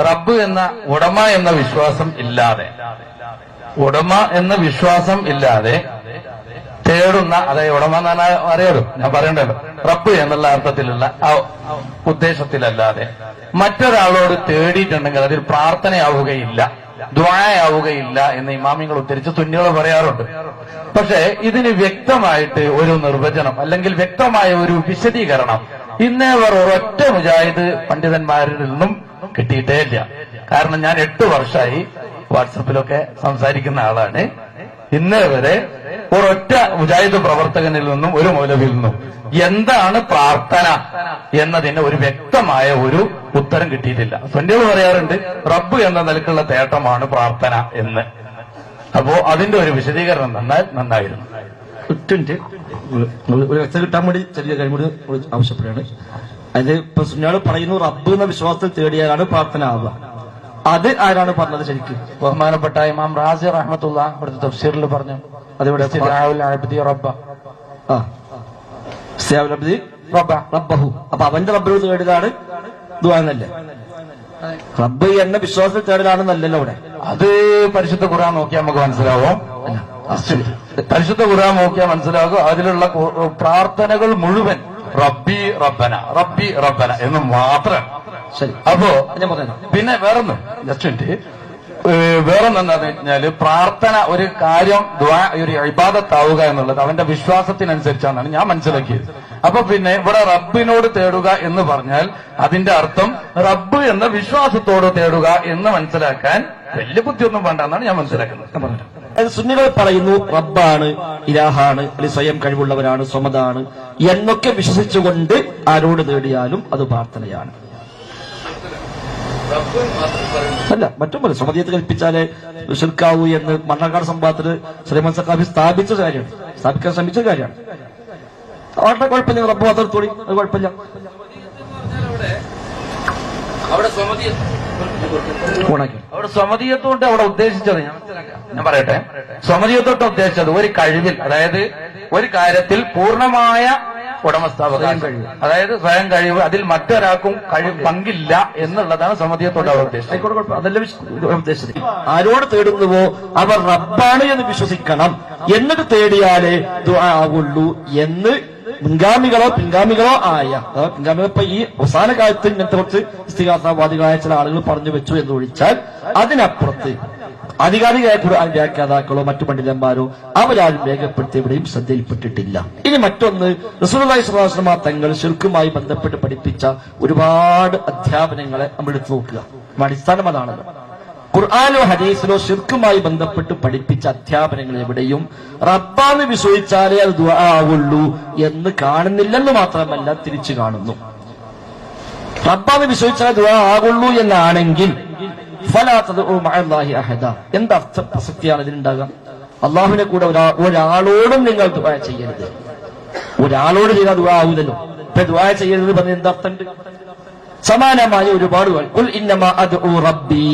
റബ്ബ് എന്ന ഉടമ എന്ന വിശ്വാസം ഇല്ലാതെ തേടുന്ന, അതായത് ഉടമ എന്ന് പറഞ്ഞാൽ അറിയാലോ, ഞാൻ പറയണ്ടല്ലോ, റബ്ബ് എന്നുള്ള അർത്ഥത്തിലുള്ള ഉദ്ദേശത്തിലല്ലാതെ മറ്റൊരാളോട് തേടിയിട്ടുണ്ടെങ്കിൽ അതിൽ പ്രാർത്ഥനയാവുകയില്ല, ദുആയാവുകയില്ല എന്ന് ഇമാമിങ്ങൾ ഉദ്ധരിച്ച് സുന്നികൾ പറയാറുണ്ട്. പക്ഷെ ഇതിന് വ്യക്തമായിട്ട് ഒരു നിർവചനം അല്ലെങ്കിൽ വ്യക്തമായ ഒരു വിശദീകരണം ഇന്നേവർ ഒരൊറ്റ മുജാഹിദ് പണ്ഡിതന്മാരിൽ നിന്നും കിട്ടിയിട്ടേ ഇല്ല. കാരണം ഞാൻ 8 വർഷമായി വാട്സപ്പിലൊക്കെ സംസാരിക്കുന്ന ആളാണ്. ഇന്നേ വരെ ഒരൊറ്റ മുജാഹിദ് പ്രവർത്തകനിൽ നിന്നും ഒരു മൗലവിയിൽ നിന്നും എന്താണ് പ്രാർത്ഥന എന്നതിന് ഒരു വ്യക്തമായ ഒരു ഉത്തരം കിട്ടിയിട്ടില്ല. സുന്നികൾ പറയാറുണ്ട് റബ്ബ് എന്ന നിലക്കുള്ള തേട്ടമാണ് പ്രാർത്ഥന എന്ന്. അപ്പോ അതിന്റെ ഒരു വിശദീകരണം നന്നായിരുന്നു. ഒരു വ്യക്തത കിട്ടാൻ വേണ്ടി ചെറിയ കഴിവ് ആവശ്യപ്പെടുകയാണ്. അത് ഇപ്പൊ സുന്നികൾ പറയുന്നു റബ്ബ് എന്ന വിശ്വാസത്തിൽ തേടിയാലാണ് പ്രാർത്ഥന ആവുക. അത് ആരാണ് പറഞ്ഞത്? ശരിക്കും ബഹുമാനപ്പെട്ട ഇമാം റാസി റഹ്മത്തുള്ള ഇവിടുത്തെ തഫ്സീറിൽ പറഞ്ഞു. അതിവിടെ റബ്ബഹു. അപ്പൊ അവന്റെ റബ്ബിനോട് തേടലാണ് ദുആ എന്നല്ലേ? റബ്ബ് എന്ന വിശ്വാസത്തിൽ തേടലാണെന്നല്ലല്ലോ ഇവിടെ. അത് പരിശുദ്ധ ഖുർആൻ നോക്കിയാൽ നമുക്ക് മനസ്സിലാവും. പരിശുദ്ധ ഖുർആൻ നോക്കിയാൽ മനസ്സിലാകും. അതിലുള്ള പ്രാർത്ഥനകൾ മുഴുവൻ റബ്ബി റബ്ബന എന്ന് മാത്രം. ശരി, അപ്പോ പിന്നെ വേറൊന്ന് വേറൊന്നെന്താന്ന് വെച്ചാല് പ്രാർത്ഥന ഒരു കാര്യം ഒരു ഇബാദത്താവുക എന്നുള്ളത് അവന്റെ വിശ്വാസത്തിനനുസരിച്ചാണെന്നാണ് ഞാൻ മനസ്സിലാക്കിയത്. അപ്പൊ പിന്നെ ഇവിടെ റബ്ബിനോട് തേടുക എന്ന് പറഞ്ഞാൽ അതിന്റെ അർത്ഥം റബ്ബ് എന്ന വിശ്വാസത്തോട് തേടുക എന്ന് മനസ്സിലാക്കാൻ വലിയ ബുദ്ധിയൊന്നും വേണ്ടെന്നാണ് ഞാൻ മനസ്സിലാക്കുന്നത്. സുന്നികൾ പറയുന്നു റബ്ബാണ്, ഇലാഹാണ്, അല്ലെങ്കിൽ സ്വയം കഴിവുള്ളവരാണ്, സ്വമതാണ് എന്നൊക്കെ വിശ്വസിച്ചുകൊണ്ട് ആരോട് തേടിയാലും അത് പ്രാർത്ഥനയാണ്. അല്ല, മറ്റും പോലെ സ്വമതീയത്ത് കൽപ്പിച്ചാലേ ഷിർക്കാവൂ എന്ന് മണ്ണാർക്കാട് സംഭവത്തിൽ സുലൈമാൻ സഖാഫി സ്ഥാപിച്ച കാര്യമാണ്, സ്ഥാപിക്കാൻ ശ്രമിച്ച കാര്യമാണ്. അവരുടെ കുഴപ്പമില്ല, റബ്ബ് മാത്രം തോടി, അത് കുഴപ്പമില്ല. അവിടെ സ്വമതീയത്തോട്ട് അവിടെ ഉദ്ദേശിച്ചത് ഞാൻ പറയട്ടെ. സ്വമതീയത്തോട്ട് ഉദ്ദേശിച്ചത് ഒരു കഴിവിൽ, അതായത് ഒരു കാര്യത്തിൽ പൂർണ്ണമായ ഉടമസ്ഥാവകാശം കഴിവ്, അതായത് സ്വയം കഴിവ്, അതിൽ മറ്റൊരാൾക്കും പങ്കില്ല എന്നുള്ളതാണ് സമതിയത്തോട് അവർ ഉദ്ദേശിച്ചത്. അതല്ല ഉദ്ദേശിച്ചത്. ആരോട് തേടുന്നുവോ അവർ റബ്ബാണ് എന്ന് വിശ്വസിക്കണം, എന്നിട്ട് തേടിയാലേ ദുആ ആവുള്ളൂ എന്ന് പിൻഗാമികളോ ആയ, പിൻഗാമികൾ ഇപ്പൊ ഈ അവസാന കാലത്ത് ഇങ്ങനത്തെ കുറച്ച് ഇസ്തിഗാസവാദികളായ ചില ആളുകൾ പറഞ്ഞു വെച്ചു എന്ന് ഒഴിച്ചാൽ അതിനപ്പുറത്ത് ആധികാരികമായ ഖുർആൻ വ്യാഖ്യാതാക്കളോ മറ്റു പണ്ഡിതന്മാരോ അവരാരും രേഖപ്പെടുത്തിയവിടെയും ശ്രദ്ധയിൽപ്പെട്ടിട്ടില്ല. ഇനി മറ്റൊന്ന്, റസൂലുള്ളാഹി സ്വല്ലല്ലാഹു അലൈഹി വസല്ലം തങ്ങൾ ശിർക്കുമായി ബന്ധപ്പെട്ട് പഠിപ്പിച്ച ഒരുപാട് അധ്യാപനങ്ങളെ നമ്മൾ എടുത്തു നോക്കുക. അടിസ്ഥാനം അതാണല്ലോ. ഖുർആാനോ ഹദീസിലോ ശിർക്കുമായി ബന്ധപ്പെട്ട് പഠിപ്പിച്ച അധ്യാപനങ്ങൾ എവിടെയും റബ്ബാന്ന് വിശ്വസിച്ചാലേ അത് ദുആ ആവുള്ളൂ എന്ന് കാണുന്നില്ലെന്ന് മാത്രമല്ല, തിരിച്ചു കാണുന്നു. റബ്ബാന്ന് വിശ്വസിച്ചാലേ ദുആ ആകുള്ളൂ എന്നാണെങ്കിൽ എന്തർത്ഥ പ്രസക്തിയാണ് ഇതിനുണ്ടാകുക? അള്ളാഹുവിനെ കൂടെ ഒരാളോടും നിങ്ങൾ ദുആ ചെയ്യരുത്. ഒരാളോട് ചെയ്താൽ ദുആ ആവൂലല്ലോ. ഇപ്പൊ ദുആ ചെയ്യരുത് പറഞ്ഞ എന്തർത്ഥമുണ്ട്? സമാനമായ ഒരുപാട് ഖുൽ ഇന്നമാ അദ്ഉ റബ്ബി,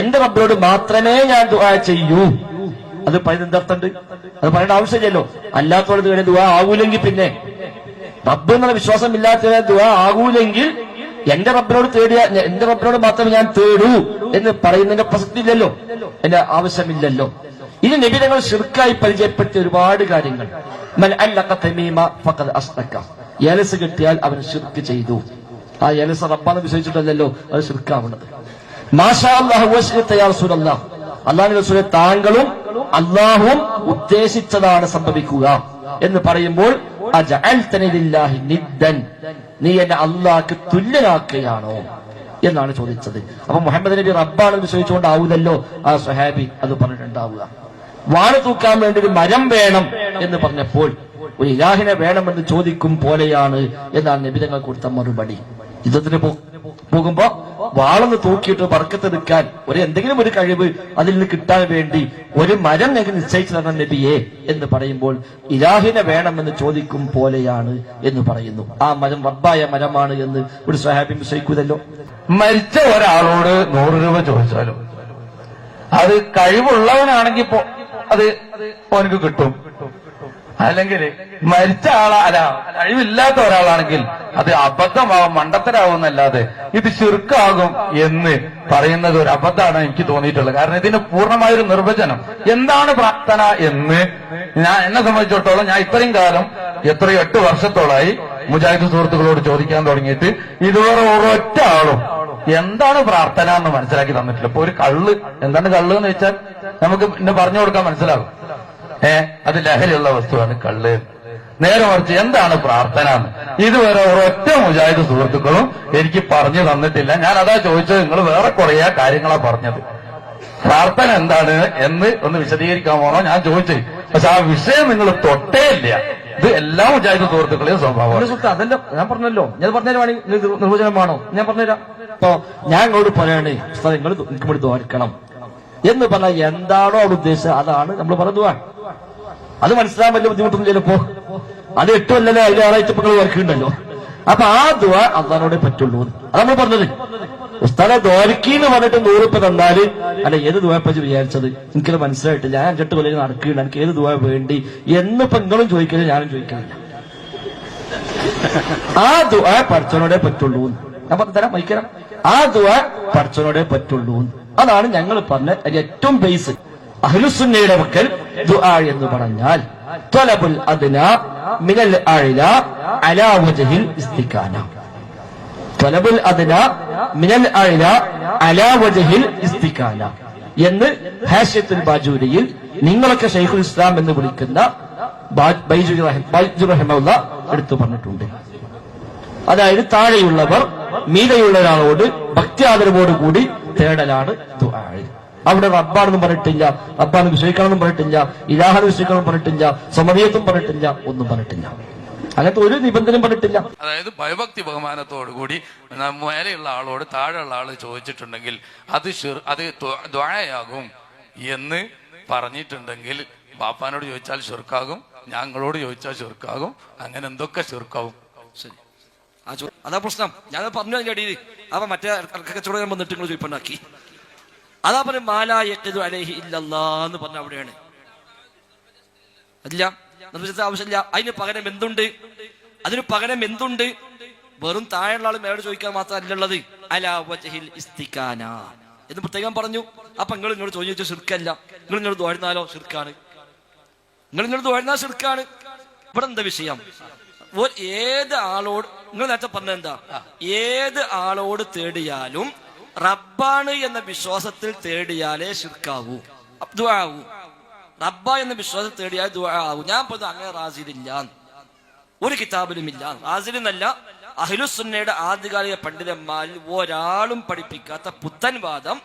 എന്റെ റബ്ബിനോട് മാത്രമേ ഞാൻ ദുആ ചെയ്യൂ. അത് പറയുന്നത് എന്തർത്ഥമുണ്ട്? അത് പറയേണ്ട ആവശ്യമില്ലല്ലോ. അല്ലാത്തോട് ദുആ ആവൂലെങ്കിൽ, പിന്നെ റബ്ബ് എന്നുള്ള വിശ്വാസം ഇല്ലാത്ത ദുആ ആകൂലെങ്കിൽ എന്റെ റബ്ബിനോട് മാത്രമേ ഞാൻ തേടൂ എന്ന് പറയുന്നതിന്റെ പ്രസക്തി ഇല്ലല്ലോ, എന്റെ ആവശ്യമില്ലല്ലോ. ഇനി നബി തങ്ങൾ ശിർക്കായി പരിചയപ്പെടുത്തിയ ഒരുപാട് കാര്യങ്ങൾ. മൻ അല്ലഖ തമീമ ഫഖദ് അസ്തക, ഏലസ് കിട്ടിയാൽ അവൻ ശിർക്ക് ചെയ്തു. ആ ഏലസ് റബ്ബാന്ന് വിശ്വസിച്ചിട്ടല്ലല്ലോ അത് ശിർക്കാവുന്നത്. മാഷാ അല്ലാഹു വശിഅത യാ റസൂലല്ലാഹ്, അല്ലാഹുവിന്റെ റസൂലേ താങ്കളും അല്ലാഹുവും ഉദ്ദേശിച്ചതാണ് സംഭവിക്കുക എന്ന് പറയുമ്പോൾ അജഅൽതനി ലില്ലാഹി നിദ്ദൻ, നീ എന്നെ അള്ളാഹ്ക്ക് തുല്യനാക്കുകയാണോ എന്നാണ് ചോദിച്ചത്. അപ്പൊ മുഹമ്മദ് നബി റബ്ബാണെന്ന് ചോദിച്ചുകൊണ്ടാവൂലല്ലോ ആ സ്വഹാബി അത് പറഞ്ഞിട്ടുണ്ടാവുക. വാള് തൂക്കാൻ വേണ്ടി ഒരു മരം വേണം എന്ന് പറഞ്ഞപ്പോൾ ഒരു ഇലാഹിനെ വേണമെന്ന് ചോദിക്കും പോലെയാണ് എന്നാണ് നബി തങ്ങൾ കൊടുത്ത മറുപടി. യുദ്ധത്തിന് പോകുമ്പോ വാളൊന്ന് തൂക്കിയിട്ട് ബർക്കത്തെടുക്കാൻ എന്തെങ്കിലും ഒരു കഴിവ് അതിൽ നിന്ന് കിട്ടാൻ വേണ്ടി ഒരു മരം നിശ്ചയിച്ചു തന്ന നബിയെ എന്ന് പറയുമ്പോൾ ഇലാഹിനെ വേണമെന്ന് ചോദിക്കും പോലെയാണ് എന്ന് പറയുന്നു. ആ മരം റബ്ബായ മരമാണ് എന്ന് ഒരു സ്വഹാബി വിശ്വസിക്കൂതല്ലോ. മരിച്ച ഒരാളോട് 100 രൂപ ചോദിച്ചാലും അത് കഴിവുള്ളവനാണെങ്കിൽ അത് അവനക്ക് കിട്ടും. അല്ലെങ്കിൽ മരിച്ച അല്ല കഴിവില്ലാത്ത ഒരാളാണെങ്കിൽ അത് അബദ്ധമാവും, മണ്ടത്തരാവുന്നല്ലാതെ ഇത് ശിർക്കാകും എന്ന് പറയുന്നത് ഒരു അബദ്ധമാണ് എനിക്ക് തോന്നിയിട്ടുള്ളത്. കാരണം ഇതിന് പൂർണ്ണമായൊരു നിർവചനം എന്താണ് പ്രാർത്ഥന എന്ന് എന്നെ സംബന്ധിച്ചിടത്തോളം ഞാൻ ഇത്രയും കാലം എത്രയോ 8 വർഷത്തോളായി മുജാഹിദ് സുഹൃത്തുക്കളോട് ചോദിക്കാൻ തുടങ്ങിയിട്ട് ഇതുവരെ ഒരൊറ്റ ആളും എന്താണ് പ്രാർത്ഥന എന്ന് മനസ്സിലാക്കി തന്നിട്ടില്ല. ഇപ്പൊ ഒരു കള്ള്, എന്താണ് കള്ള് എന്ന് വെച്ചാൽ നമുക്ക് പിന്നെ പറഞ്ഞു കൊടുക്കാൻ മനസ്സിലാകും. അത് ലഹരിയുള്ള വസ്തുവാണ് കള്ള്. നേരെ മറിച്ച് എന്താണ് പ്രാർത്ഥന എന്ന് ഇതുവരെ ഒരൊറ്റ മുജാഹിദ് സുഹൃത്തുക്കളും എനിക്ക് പറഞ്ഞു തന്നിട്ടില്ല. ഞാൻ അതാ ചോദിച്ചത്, നിങ്ങൾ വേറെ കുറേ കാര്യങ്ങളാ പറഞ്ഞത്, പ്രാർത്ഥന എന്താണ് എന്ന് ഒന്ന് വിശദീകരിക്കാമോ ഞാൻ ചോദിച്ചത്. പക്ഷെ ആ വിഷയം നിങ്ങൾ തൊട്ടേ ഇല്ല. ഇത് എല്ലാ മുജാഹിദ് സുഹൃത്തുക്കളെയും സ്വഭാവം. അതല്ല ഞാൻ പറഞ്ഞല്ലോ, ഞാൻ പറഞ്ഞുതരുവാണി നിർവചനമാണോ ഞാൻ പറഞ്ഞുതരാം. ഇപ്പൊ ഞാൻ ഇങ്ങോട്ട് പറയണേ നിങ്ങൾ എനിക്ക് വേണ്ടി ദ്വാരിക്കണം എന്ന് പറഞ്ഞാൽ എന്താണോ അവിടെ ഉദ്ദേശിച്ചത് അതാണ് നമ്മൾ പറഞ്ഞ. അത് മനസ്സിലാൻ വലിയ ബുദ്ധിമുട്ടൊന്നും ചിലപ്പോ. അത് 8 കൊല്ലല്ലേ അതിലേറായിട്ട് നിങ്ങൾ വർക്കുണ്ടല്ലോ. അപ്പൊ ആ ദ്വാ അള്ളാനോടെ പറ്റുള്ളൂ. അത് നമ്മൾ പറഞ്ഞത്. ഉസ്താദെ ദ്വാരിക്കീന്ന് പറഞ്ഞിട്ട് 100 രൂപ തന്നാല് അല്ല ഏത് ദ്വാപ്പച്ച് വിചാരിച്ചത് എനിക്കത് മനസ്സിലായിട്ടില്ല. ഞാൻ 5-8 കൊല്ലം നടക്കുകയാണ്, എനിക്ക് ഏത് ദ്വാ വേണ്ടി എന്നിപ്പോ നിങ്ങളും ചോദിക്കില്ല, ഞാനും ചോദിക്കുന്നില്ല. ആ ദ്വാ പഠിച്ചവനോടെ പറ്റുള്ളൂ. ഞാൻ തരാം വഹിക്കണം. ആ ദ്വാ പഠിച്ചവനോടെ പറ്റുള്ളൂ. അതാണ് ഞങ്ങൾ പറഞ്ഞ ഏറ്റവും ബേസ്. അഹ്ലുസുന്നയുടെ മക്കൾ ദുആ എന്ന് പറഞ്ഞാൽ ത്വലബുൽ അദ്നാ മിനൽ അഅ്ല അലാ വജ്ഹിൽ ഇസ്തികാന. ത്വലബുൽ അദ്നാ മിനൽ അഅ്ല അലാ വജ്ഹിൽ ഇസ്തികാന എന്ന് ഹാഷിയത്തുൽ ബാജൂരിയിൽ നിങ്ങളൊക്കെ ശൈഖുൽ ഇസ്ലാം എന്ന് വിളിക്കുന്ന ബൈജുർ റഹിമഹുല്ലാഹ് എടുത്തു പറഞ്ഞിട്ടുണ്ട്. അതായത് താഴെയുള്ളവർ മീതയുള്ള ഒരാളോട് ഭക്തി ആദരവോടുകൂടി തേടലാണ് ദുആ. അവിടെ റബ്ബാണെന്നും പറഞ്ഞിട്ടില്ല, റബ്ബാണ് വിശ്വസിക്കണമെന്നും പറഞ്ഞിട്ടില്ല, ഇലാഹാണ് വിശ്വസിക്കണമെന്നും പറഞ്ഞിട്ടില്ല, സമറിയത്തും പറഞ്ഞിട്ടില്ല, ഒന്നും പറഞ്ഞിട്ടില്ല. അങ്ങനത്തെ ഒരു നിബന്ധനയും പറഞ്ഞിട്ടില്ല. അതായത് ഭയഭക്തി ബഹുമാനത്തോടുകൂടി മേലെയുള്ള ആളോട് താഴെയുള്ള ആള് ചോദിച്ചിട്ടുണ്ടെങ്കിൽ അത് ദ്വായാകും എന്ന് പറഞ്ഞിട്ടുണ്ടെങ്കിൽ ബാപ്പാനോട് ചോദിച്ചാൽ ഷിർക്കാകും, ഞങ്ങളോട് ചോദിച്ചാൽ ഷിർക്കാകും, അങ്ങനെ എന്തൊക്കെ ഷിർക്കാവും. ശരി, അതാ പ്രശ്നം. ഞാൻ പറഞ്ഞു അതിന്റെ അടിയിൽ. അപ്പൊ മറ്റേ കച്ചവടം വന്നിട്ട് നിങ്ങൾ ചോദിപ്പുണ്ടാക്കി. അതാ പറയും മാലാ യഖ്ദു അലൈഹി ഇല്ലല്ലാഹ് പറഞ്ഞ അവിടെയാണ്. അതില്ല, നിർവചിച്ച ആവശ്യമില്ല. അതിന് പകരം എന്തുണ്ട്? വെറും താഴെയുള്ള ആൾ മേലോട് ചോദിക്കാൻ മാത്രമല്ലുള്ളത്. അലാ വജ്ഹിൽ ഇസ്തികാന എന്ന് പ്രത്യേകം പറഞ്ഞു. അപ്പൊ നിങ്ങൾ ഇങ്ങോട്ട് ചോദിച്ചാൽ ഷിർക്കല്ല, നിങ്ങൾ ഇങ്ങോട്ട് ദുആയിരുന്നാലോ ഷിർക്കാണ്. ഇവിടെ എന്താ വിഷയം? ഏത് ആളോട് നിങ്ങൾ നേരത്തെ പറഞ്ഞെന്താ, ഏത് ആളോട് തേടിയാലും റബ്ബാണ് എന്ന വിശ്വാസത്തിൽ തേടിയാലേ ഷിർക്കാവൂ, ദുആ ആവൂ. റബ്ബ എന്ന വിശ്വാസത്തിൽ തേടിയാൽ ദുആ ആവൂ. ഞാൻ പറഞ്ഞത് അങ്ങനെ റാസിലില്ല, ഒരു കിതാബിലും ഇല്ല. റാസിലെന്നല്ല, അഹ്ലുസുന്നയുടെ ആദ്യകാലിക പണ്ഡിതന്മാരിൽ ഒരാളും പഠിപ്പിക്കാത്ത പുത്തൻ വാദം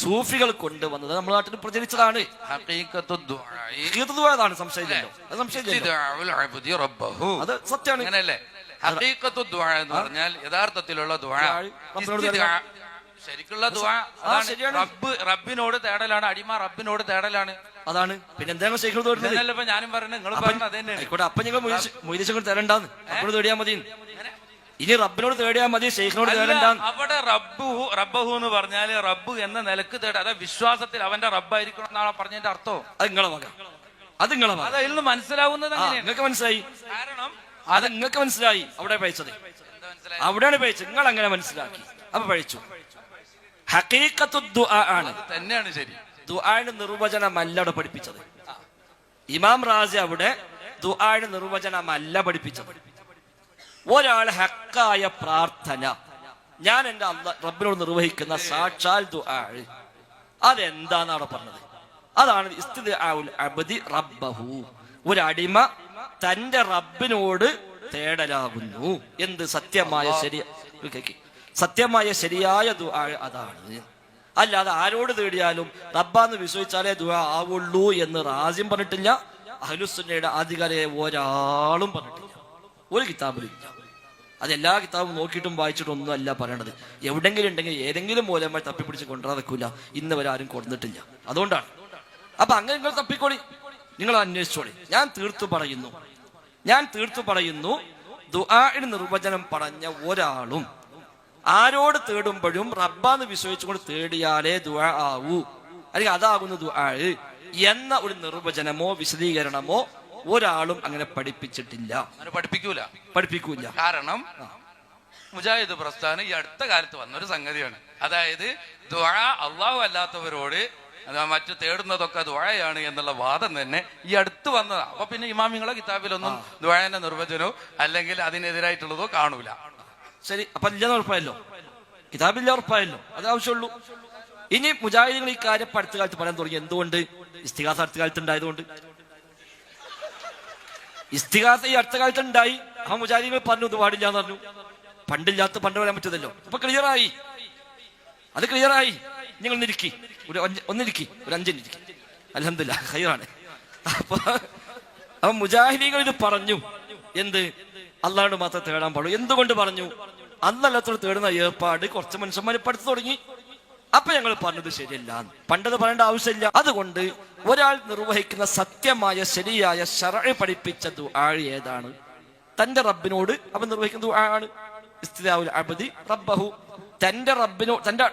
സൂഫികൾ കൊണ്ടുവന്നത് നമ്മുടെ നാട്ടിൽ പ്രചരിച്ചതാണ്. സംശയമില്ലല്ലോ, അത് സത്യമാണ്. പറഞ്ഞാൽ യഥാർത്ഥത്തിലുള്ള ശരിക്കുള്ള റബ്ബിനോട് തേടലാണ്, അടിമ റബ്ബിനോട് തേടലാണ്. അതാണ്. പിന്നെ എന്താണ് ശൈഖ് ഞാനും പറഞ്ഞത്, നിങ്ങൾ പറഞ്ഞത് അത് തന്നെ. അപ്പൊ നിങ്ങൾ മൊയ്തീശങ്ങൾ തേടണ്ടാന്ന്, റബ്ബിനോട് തേടിയാൽ മതി. ഇനി റബ്ബിനോട് തേടിയാൽ മതി, ശൈഖിനോട് തേടണ്ടാന്ന്. അവിടെ റബ്ബഹു എന്ന് പറഞ്ഞാല് റബ്ബ് എന്ന നിലക്ക് തേട, അതായത് വിശ്വാസത്തിൽ അവന്റെ റബ്ബായിരിക്കണം എന്നാണ് പറഞ്ഞതിന്റെ അർത്ഥം. അത് നിങ്ങളെ വക, അതിൽ നിന്ന് മനസ്സിലാവുന്നത് നിങ്ങൾക്ക് മനസ്സിലായി. കാരണം അത് നിങ്ങൾക്ക് മനസ്സിലായി. അവിടെ പഴിച്ചത് അവിടെയാണ് പഴിച്ചത്. നിങ്ങൾ അങ്ങനെ മനസ്സിലാക്കി, അപ്പൊ പഴിച്ചു. ഹഖീഖത്തു ദുആ ആണ്, തന്നെയാണ് ശരി. ദുആയുടെ നിർവചനമല്ല അവിടെ പഠിപ്പിച്ചത്. ഇമാം റാസി അവിടെ ദുആയുടെ നിർവചനമല്ല പഠിപ്പിച്ചത്. ഒരാൾ ഹക്കായ പ്രാർത്ഥന, ഞാൻ എന്റെ റബ്ബിനോട് നിർവഹിക്കുന്ന സാക്ഷാൽ ദുആ, അതെന്താന്ന് അവിടെ പറഞ്ഞത്. അതാണ് ഇസ്തിദ്ആഉൽ അബ്ദി റബ്ബഹു, ഒരു അടിമ തന്റെ റബ്ബിനോട് തേടലാകുന്നു. എന്ത്? സത്യമായ ശരിയായ ദുആ അതാണ്. അല്ലാതെ ആരോട് തേടിയാലും റബ്ബാന്ന് വിശ്വസിച്ചാലേ ദുആ ആവുള്ളൂ എന്ന് റാസിം പറഞ്ഞിട്ടില്ല, അഹ്ലുസുന്നയുടെ ആധികാരിക ഒരാളും പറഞ്ഞിട്ടില്ല, ഒരു കിതാബിലില്ല. അതെല്ലാ കിതാബും നോക്കിയിട്ടും വായിച്ചിട്ടും ഒന്നും അല്ല പറയണത്. എവിടെങ്കിലും ഉണ്ടെങ്കിൽ ഏതെങ്കിലും മൂലമായി തപ്പിപ്പിടിച്ച് കൊണ്ടുവരാൻ നിൽക്കില്ല. ഇന്ന് വരെ ആരും കൊടുത്തിട്ടില്ല. അതുകൊണ്ടാണ്. അപ്പൊ അങ്ങനെ നിങ്ങൾ തപ്പിക്കോളി, നിങ്ങൾ അന്വേഷിച്ചോളി. ഞാൻ തീർത്തു പറയുന്നു ദുആഇന്റെ നിർവചനം പറഞ്ഞ ഒരാളും ആരോട് തേടുമ്പോഴും റബ്ബാന്ന് വിശ്വസിച്ചുകൊണ്ട് തേടിയാലേ ദുആ ആവൂ, അല്ലെങ്കിൽ അതാകുന്നു ദുആ എന്ന ഒരു നിർവചനമോ വിശദീകരണമോ ഒരാളും അങ്ങനെ പഠിപ്പിച്ചിട്ടില്ല. അങ്ങനെ പഠിപ്പിക്കൂല. കാരണം മുജാഹിദ് പ്രസ്ഥാനം ഈ അടുത്ത കാലത്ത് വന്നൊരു സംഗതിയാണ്. അതായത് ദുആ അള്ളാഹു അല്ലാത്തവരോട് മറ്റു തേടുന്നതൊക്കെ ദുആയാണ് എന്നുള്ള വാദം തന്നെ ഈ അടുത്ത് വന്നതാണ്. അപ്പൊ പിന്നെ ഇമാമിങ്ങളെ കിതാബിലൊന്നും ദുആന്റെ നിർവചനോ അല്ലെങ്കിൽ അതിനെതിരായിട്ടുള്ളതോ കാണൂല. ശരി, അപ്പൊ ഇല്ലെന്ന് ഉറപ്പായല്ലോ, കിതാബില്ല ഉറപ്പായല്ലോ, അത് ആവശ്യമുള്ളൂ. ഇനി മുജാഹിദുകൾ ഈ കാര്യം അടുത്ത കാലത്ത് പറയാൻ തുടങ്ങി. എന്തുകൊണ്ട്? ഇസ്തിഗാസ അടുത്ത കാലത്ത് ഉണ്ടായതുകൊണ്ട്. ഇസ്തിഗാസ ഈ അടുത്ത കാലത്ത് ഉണ്ടായി. ആ മുജാഹിദുകൾ പറഞ്ഞു ഇത് പാടില്ല എന്ന് പറഞ്ഞു. പണ്ടില്ലാത്ത പണ്ട് പറയാൻ പറ്റുന്നല്ലോ. അപ്പൊ ക്ലിയറായി, അത് ക്ലിയറായി. നിങ്ങൾ ഒന്നിരിക്കി, ഒരു 5 മിനിറ്റ്. അൽഹംദുലില്ലാ ഖൈറാണ്. അപ്പൊ മുജാഹിദീകൾ ഇത് പറഞ്ഞു. എന്ത്? അള്ളാഹുവിനോട് മാത്രം തേടാൻ പാടുള്ളൂ. എന്തുകൊണ്ട് പറഞ്ഞു? അന്നല്ലാത്തോട് തേടുന്ന ഏർപ്പാട് കുറച്ച് മനുഷ്യന്മാർ പഠിച്ചു തുടങ്ങി. അപ്പൊ ഞങ്ങൾ പറഞ്ഞത് ശരിയല്ല, പണ്ടത് പറയേണ്ട ആവശ്യമില്ല. അതുകൊണ്ട് ഒരാൾ നിർവഹിക്കുന്ന സത്യമായ ശരിയായ ശർഅ പഠിപ്പിച്ച ദുആ ഏതാണ്? തന്റെ റബ്ബിനോട് അവൻ നിർവഹിക്കുന്ന ദുആ ആണ് ഇസ്തിദാഉൽ അബ്ദി റബ്ബഹു. തന്റെ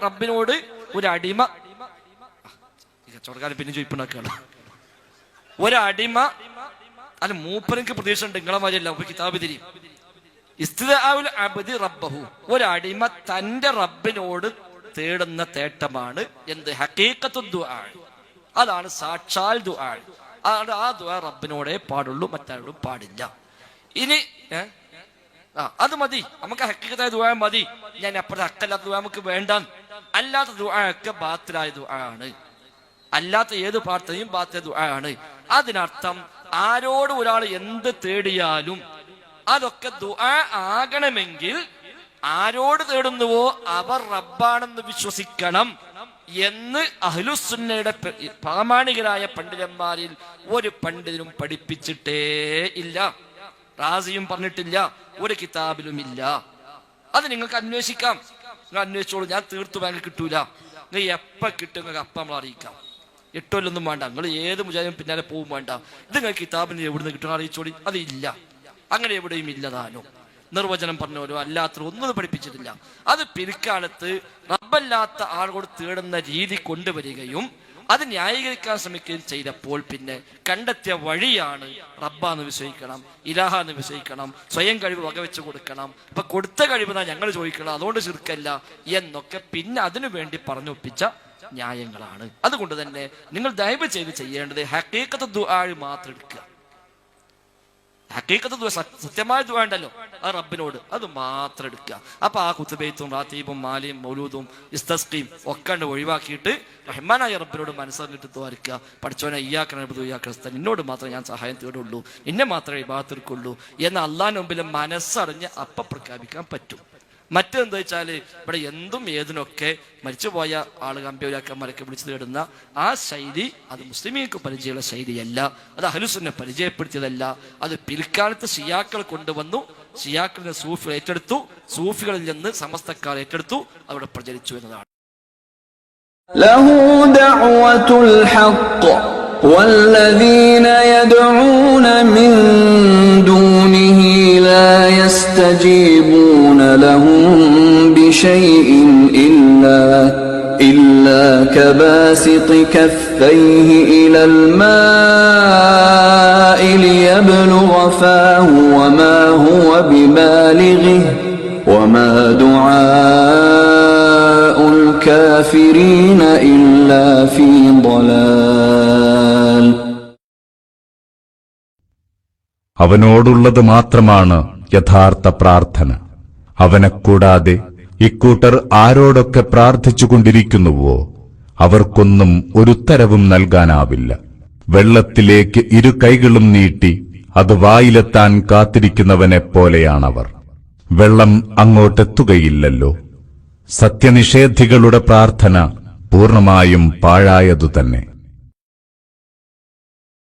റബ്ബിനോട് ഒരു അടിമ, കച്ചവടക്കാരൻ പിന്നെ ചോദിപ്പുണ്ടാക്കുകയാണ്, ഒരടിമ അല്ല മൂപ്പർക്ക് പ്രതീക്ഷ ഉണ്ട്, നിങ്ങളെ മാതിരിയല്ല, കിതാബ് തിരിയും. ഇസ്തിദാഉൽ അബ്ദി റബ്ബഹു, ഒരടിമ തന്റെ റബ്ബിനോട് തേടുന്ന തേട്ടമാണ് എന്ത്? ഹഖീഖത്തു ദുആ. അതാണ് സാക്ഷാൽ ദുആ. ആ ദുആ റബ്ബിനോടേ പാടുള്ളൂ, മറ്റാരോടും പാടില്ല. ഇനി അത് മതി, നമുക്ക് ഹഖീഖത്തായ ദുആ മതി. ഞാൻ അപ്പുറത്തെ ഹക്കല്ലാത്ത ദുആ നമുക്ക് വേണ്ട. അല്ലാത്ത ദുആ ഒക്കെ ബാത്തിലായ ദുആ ആണ്. അല്ലാത്ത ഏത് പ്രാർത്ഥനയും ബാത്തിലായ ദുആ ആണ്. അതിനർത്ഥം ആരോട് ഒരാൾ എന്ത് തേടിയാലും അതൊക്കെ ദുആ ആകണമെങ്കിൽ ആരോട് തേടുന്നുവോ അവർ റബ്ബാണെന്ന് വിശ്വസിക്കണം എന്ന് അഹ്ലുസുന്നയുടെ പ്രാമാണികരായ പണ്ഡിതന്മാരിൽ ഒരു പണ്ഡിതനും പഠിപ്പിച്ചിട്ടേ ഇല്ല. റാസിയും പറഞ്ഞിട്ടില്ല, ഒരു കിതാബിലും ഇല്ല. അത് നിങ്ങൾക്ക് അന്വേഷിക്കാം, നിങ്ങൾ അന്വേഷിച്ചോളൂ. ഞാൻ തീർത്തു ബാങ്കിൽ കിട്ടൂല. നിങ്ങൾ എപ്പ കിട്ടും നിങ്ങൾക്ക് അപ്പം നമ്മൾ അറിയിക്കാം. 8 കൊല്ലൊന്നും വേണ്ട, നിങ്ങൾ ഏത് മുജാഹിദിനും പിന്നാലെ പോവും വേണ്ട. ഇത് നിങ്ങൾ കിതാബിന് എവിടുന്ന് കിട്ടുന്ന അറിയിച്ചോളി. അതില്ല, അങ്ങനെ എവിടെയും ഇല്ലതാനോ. നിർവചനം പറഞ്ഞവരോ അല്ലാത്തവരോ ഒന്നും പഠിപ്പിച്ചിട്ടില്ല. അത് പിൽക്കാലത്ത് റബ്ബല്ലാത്ത ആളുകൾ തേടുന്ന രീതി കൊണ്ടുവരികയും അത് ന്യായീകരിക്കാൻ ശ്രമിക്കുകയും ചെയ്തപ്പോൾ പിന്നെ കണ്ടെത്തിയ വഴിയാണ് റബ്ബാന്ന് വിശ്വസിക്കണം, ഇലാഹാന്ന് വിശ്വസിക്കണം, സ്വയം കഴിവ് വകവെച്ച് കൊടുക്കണം. അപ്പൊ കൊടുത്ത കഴിവ് ഞങ്ങൾ ചോദിക്കണം, അതുകൊണ്ട് ശിർക്കല്ല എന്നൊക്കെ പിന്നെ അതിനു വേണ്ടി പറഞ്ഞൊപ്പിച്ച ന്യായങ്ങളാണ്. അതുകൊണ്ട് തന്നെ നിങ്ങൾ ദയവ് ചെയ്ത് ചെയ്യേണ്ടത് ഹഖീഖത്ത് ദുആ മാത്രം എടുക്കുക. ഹഖീഖത്ത് ദുആ, സത്യമായ ദുആ ഉണ്ടല്ലോ, ആ റബ്ബിനോട് അത് മാത്രം എടുക്കുക. അപ്പൊ ആ കുത്തുബൈത്തും റാത്തീബും മാലിയും മൗലൂദും ഇസ്തസ്ഖീം ഒക്കെ ഒഴിവാക്കിയിട്ട് റഹ്മാനായ റബ്ബിനോട് മനസ്സറിഞ്ഞിട്ട് ദ്വാരിക്കുക. പഠിച്ചവനെ ഇയ്യാക നഅ്ബുദു വഇയ്യാക നസ്തഈൻ, നിന്നോട് മാത്രമേ ഞാൻ സഹായം തേടുള്ളൂ, നിന്നെ മാത്രമേ ഇബാദത്ത് എടുക്കുള്ളൂ എന്ന് അള്ളാഹിന്റെ മുമ്പിൽ മനസ്സറിഞ്ഞ് അപ്പം പ്രഖ്യാപിക്കാൻ പറ്റും. മറ്റെന്താ വെച്ചാല് ഇവിടെ എന്തും ഏതിനൊക്കെ മരിച്ചുപോയ ആള് അമ്പ്യവരാക്കന്മാരൊക്കെ വിളിച്ചു തേടുന്ന ആ ശൈലി അത് മുസ്ലിമീങ്ങൾക്ക് പരിചയമുള്ള ശൈലിയല്ല, അത് അഹ്ലുസുന്നെ പരിചയപ്പെടുത്തിയതല്ല. അത് പിൽക്കാലത്ത് ഷിയാക്കൾ കൊണ്ടുവന്നു, ഷിയാക്കളിൽ സൂഫികൾ ഏറ്റെടുത്തു, സൂഫികളിൽ നിന്ന് സമസ്തക്കാർ ഏറ്റെടുത്തു, അവിടെ പ്രചരിച്ചു എന്നതാണ്. ലഹു ദഅവത്തുൽ ഹഖ് والذين يدعون من دونه لا يستجيبون لهم بشيء إلا كباسط كفيه إلى الماء ليبلغ فاه وما هو ببالغه وما دعاء الكافرين إلا في ضلال. അവനോടുള്ളത് മാത്രമാണ് യഥാർത്ഥ പ്രാർത്ഥന. അവനെക്കൂടാതെ ഇക്കൂട്ടർ ആരോടൊക്കെ പ്രാർത്ഥിച്ചുകൊണ്ടിരിക്കുന്നുവോ അവർക്കൊന്നും ഒരുത്തരവും നൽകാനാവില്ല. വെള്ളത്തിലേക്ക് 2 കൈകളും നീട്ടി അത് വായിലെത്താൻ കാത്തിരിക്കുന്നവനെ പോലെയാണവർ. വെള്ളം അങ്ങോട്ടെത്തുകയില്ലല്ലോ. സത്യനിഷേധികളുടെ പ്രാർത്ഥന പൂർണ്ണമായും പാഴായതുതന്നെ.